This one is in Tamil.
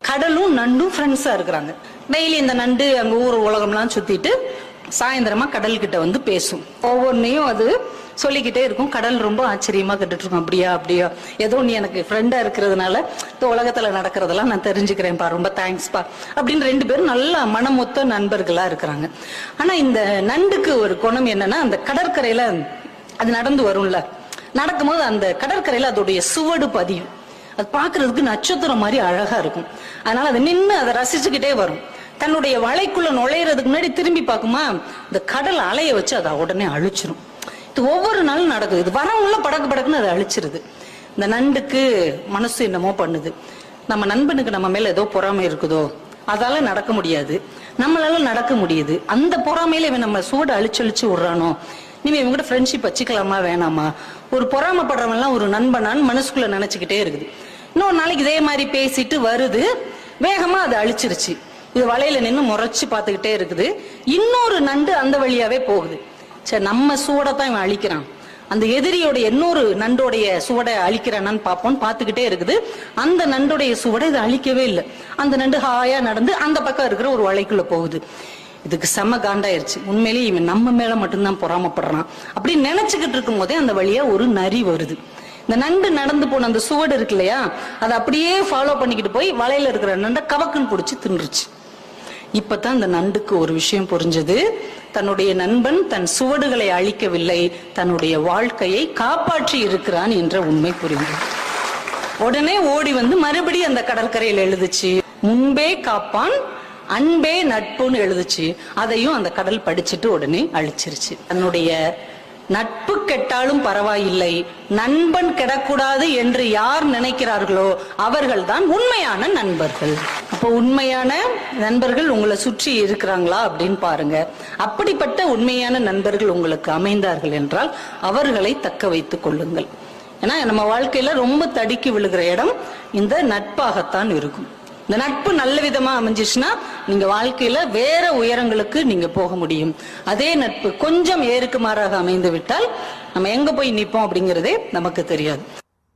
கடலும் நண்டும் ஃப்ரெண்ட்ஸா இருக்கிறாங்க. டெய்லி இந்த நண்டு அங்க ஊர் உலகம்லாம் சுத்திட்டு சாயந்தரமா கடல் கிட்ட வந்து பேசும். ஒவ்வொன்னையும் அது சொல்லிக்கிட்டே இருக்கும். கடல் ரொம்ப ஆச்சரியமா கேட்டுட்டு இருக்கும். அப்படியா அப்படியா, ஏதோ நீ எனக்கு ஃப்ரெண்டா இருக்கிறதுனால இந்த உலகத்துல நடக்கிறதெல்லாம் நான் தெரிஞ்சுக்கிறேன்ப்பா, ரொம்ப தேங்க்ஸ்பா அப்படின்னு 2 பேரும் நல்ல மனமொத்த நண்பர்களா இருக்கிறாங்க. ஆனா இந்த நண்டுக்கு ஒரு குணம் என்னன்னா, அந்த கடற்கரையில அது நடந்து வரும்ல, நடக்கும்போது அந்த கடற்கரையில அதோடைய சுவடு பதியும். அது பாக்குறதுக்கு நட்சத்திரம் மாதிரி அழகா இருக்கும். அதனால அதை நின்று அதை ரசிச்சுக்கிட்டே வரும். தன்னுடைய வலைக்குள்ள நுழையிறதுக்கு முன்னாடி திரும்பி பார்க்குமா, இந்த கடல் அலைய வச்சு அதை உடனே அழிச்சிரும். இது ஒவ்வொரு நாளும் நடக்குது. இது வரவுள்ள படக்கு படக்குன்னு அதை அழிச்சிருது. இந்த நண்டுக்கு மனசு என்னமோ பண்ணுது, நம்ம நண்பனுக்கு நம்ம மேல ஏதோ பொறாமை இருக்குதோ, அதால நடக்க முடியாது, நம்மளால நடக்க முடியுது, அந்த பொறாமையில இவன் நம்ம சூட அழிச்சு விடுறானோ, இனிமே இவங்க கூட ஃப்ரெண்ட்ஷிப் வச்சுக்கலாமா வேணாமா, ஒரு பொறாமப்படுறவன் எல்லாம் ஒரு நண்பனான்னு மனசுக்குள்ள நினைச்சுக்கிட்டே இருக்குது. இன்னொரு நாளைக்கு இதே மாதிரி பேசிட்டு வருது, வேகமா அதை அழிச்சிருச்சு. இது வலையில நின்று முறைச்சு பார்த்துக்கிட்டே இருக்குது. இன்னொரு நண்டு அந்த வழியாவே போகுது. சரி, நம்ம சூடத்தான் இவன் அழிக்கிறான், அந்த எதிரியோட இன்னொரு நண்டோடைய சுவடை அழிக்கிறான்னு பார்ப்போம்னு பார்த்துக்கிட்டே இருக்குது. அந்த நண்டோடைய சுவடை இதை அழிக்கவே இல்லை. அந்த நண்டு ஹாயா நடந்து அந்த பக்கம் இருக்கிற ஒரு வலைக்குள்ள போகுது. இதுக்கு செம்ம காண்டாயிருச்சு. உண்மையிலேயே இவன் நம்ம மேல மட்டும்தான் பொறாமப்படுறான் அப்படின்னு நினைச்சுக்கிட்டு இருக்கும் போதே அந்த வழியா ஒரு நரி வருது. இந்த நண்டு நடந்து போன அந்த சுவடு இருக்கு இல்லையா, அதை அப்படியே ஃபாலோ பண்ணிக்கிட்டு போய் வலையில இருக்கிற நண்டை கவக்குன்னு பிடிச்சி தின்றுச்சு. இப்பதான் இந்த நண்டுக்கு ஒரு விஷயம் புரிஞ்சது. தன்னுடைய நண்பன் தன் சுவடுகளை அழிக்கவில்லை, தன்னுடைய வாழ்க்கையை காப்பாற்றி இருக்கிறான் என்ற உண்மை புரிந்தது. உடனே ஓடி வந்து மறுபடியும் அந்த கடற்கரையில் எழுதுச்சு, முன்பே காப்பான் அன்பே நட்புன்னு எழுதுச்சு. அதையும் அந்த கடல் படிச்சுட்டு உடனே அழிச்சிருச்சு. தன்னுடைய நட்பு கெட்டாலும் பரவாயில்லை, நண்பன் கெடக்கூடாது என்று யார் நினைக்கிறார்களோ அவர்கள் தான் உண்மையான நண்பர்கள். அப்போ உண்மையான நண்பர்கள் உங்களை சுற்றி இருக்கிறாங்களா அப்படின்னு பாருங்க. அப்படிப்பட்ட உண்மையான நண்பர்கள் உங்களுக்கு அமைந்தார்கள் என்றால் அவர்களை தக்க வைத்துக் கொள்ளுங்கள். ஏன்னா நம்ம வாழ்க்கையில ரொம்ப தடுக்கி விழுகிற இடம் இந்த நட்பாகத்தான் இருக்கும். இந்த நட்பு நல்ல விதமா அமைஞ்சிச்சுன்னா நீங்க வாழ்க்கையில வேற உயரங்களுக்கு நீங்க போக முடியும். அதே நட்பு கொஞ்சம் ஏறுக்கு மாறாக அமைந்து விட்டால் நம்ம எங்க போய் நிற்போம் அப்படிங்கிறதே நமக்கு தெரியாது.